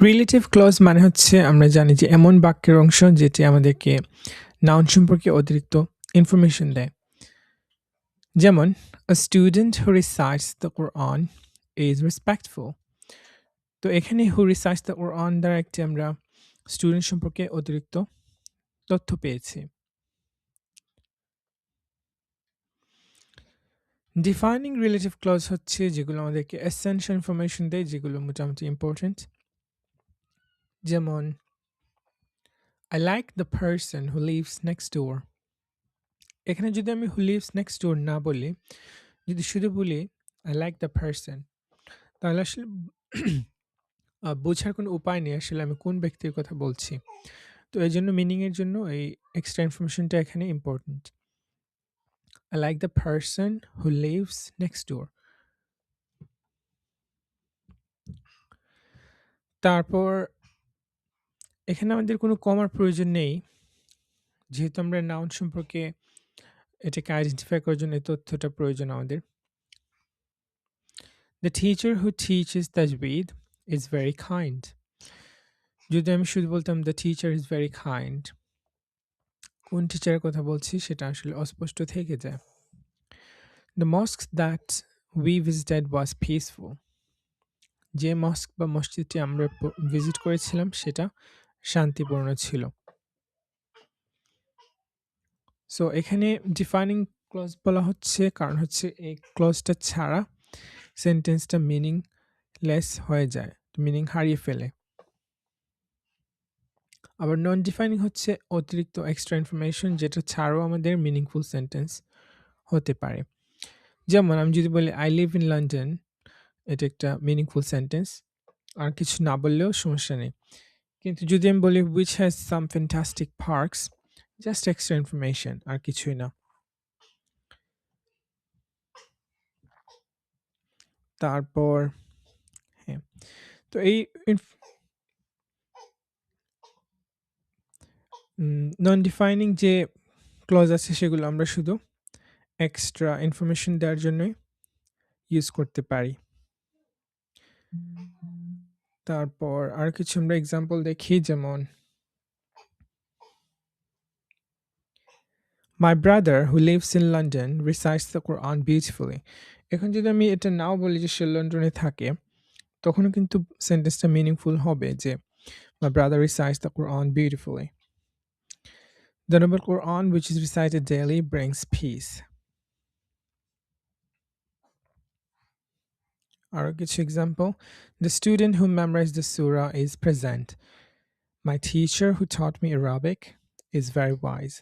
Relative clause মানে হচ্ছে আমরা জানি যে এমন বাক্যের অংশ যেটি আমাদেরকে নাউন সম্পর্কে অতিরিক্ত ইনফরমেশন দেয়। যেমন a student who recites the Quran is respectful. তো এখানে who recites the Quran দ্বারা একটি আমরা স্টুডেন্ট সম্পর্কে অতিরিক্ত তথ্য পেয়েছি। ডিফাইনিং রিলেটিভ ক্লজ হচ্ছে যেগুলো আমাদেরকে এসেনশিয়াল ইনফরমেশন দেয়, যেগুলো মোটামুটি ইম্পর্টেন্ট। যেমন I like the person who lives next door. এখানে যদি আমি who lives next door না বলি, যদি শুধু বলি I like the person, তাহলে আসলে বোঝার কোনো উপায় নেই আসলে আমি কোন ব্যক্তির কথা বলছি। তো এজন্য মিনিং এর জন্য এই এক্সট্রা ইনফরমেশনটা এখানে important. I like the person who lives next door. তারপর এখানে আমাদের কোনো কমার প্রয়োজন নেই। যেহেতু আমরা নাউন সম্পর্কে এটাকে আইডেন্টিফাই করার জন্য এই তথ্যটা প্রয়োজন আমাদের। The teacher who teaches tajweed is very kind. যদি আমি শুধু বলতাম the teacher is very kind, কোন টিচারের কথা বলছি সেটা আসলে অস্পষ্ট থেকে যায়। The mosque that we visited was peaceful. যে মস্ক বা মসজিদটি আমরা ভিজিট করেছিলাম সেটা শান্তিপূর্ণ ছিল। সো এখানে ডিফাইনিং ক্লজ বলা হচ্ছে কারণ হচ্ছে এই ক্লজটা ছাড়া সেন্টেন্সটা মিনিংলেস হয়ে যায়, মিনিং হারিয়ে ফেলে। আবার নন ডিফাইনিং হচ্ছে অতিরিক্ত এক্সট্রা ইনফরমেশন যেটা ছাড়াও আমাদের মিনিংফুল সেন্টেন্স হতে পারে। যেমন আমি যদি বলি আই লিভ ইন লন্ডন, এটা একটা মিনিংফুল সেন্টেন্স, আর কিছু না বললেও সমস্যা নেই। কিন্তু যদি আমি বলি which has some fantastic parks, just extra information আর কিছুই না। তারপর হ্যাঁ, তো এই নন ডিফাইনিং যে ক্লজ আছে সেগুলো আমরা শুধু এক্সট্রা ইনফরমেশন দেওয়ার জন্যই ইউজ করতে পারি। তারপর আর কিছু আমরা এক্সাম্পল দেখি, যেমন My brother who lives in London recites the Quran beautifully. এখন যদি আমি এটা নাও বলি যে সে লন্ডনে থাকে, তখনও কিন্তু সেন্টেন্সটা মিনিংফুল হবে যে My brother recites the Quran beautifully. The noble Quran which is recited daily brings peace. আরো কিছু example, The student who memorized the surah is present. My teacher who taught me Arabic is very wise.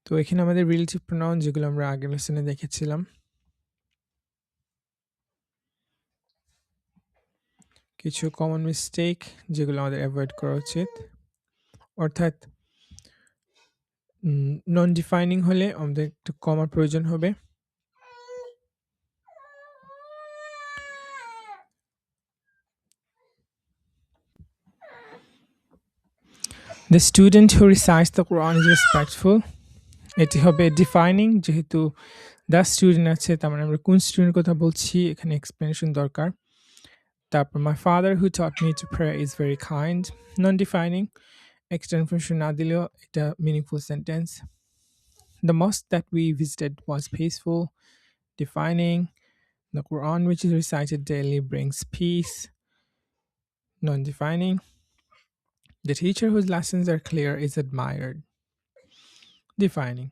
তো এখানে আমাদের relative pronoun যেগুলো আমরা আগের লেসনে দেখেছিলাম, কিছু কমন মিস্টেক যেগুলো আমাদের অ্যাভয়েড করা উচিত, অর্থাৎ নন ডিফাইনিং হলে আমাদের একটু কমার প্রয়োজন হবে। The student who recites the Quran is respectful. এটি হবে ডিফাইনিং, যেহেতু দ্য স্টুডেন্ট আছে তার মানে আমরা কোন স্টুডেন্টের কথা বলছি এখানে এক্সপ্লেনেশন দরকার। তারপর my father who taught me to pray is very kind, non defining, extra information না দিলেও এটা meaningful sentence. The mosque that we visited was peaceful, defining. The Quran which is recited daily brings peace, non defining. The teacher whose lessons are clear is admired, defining.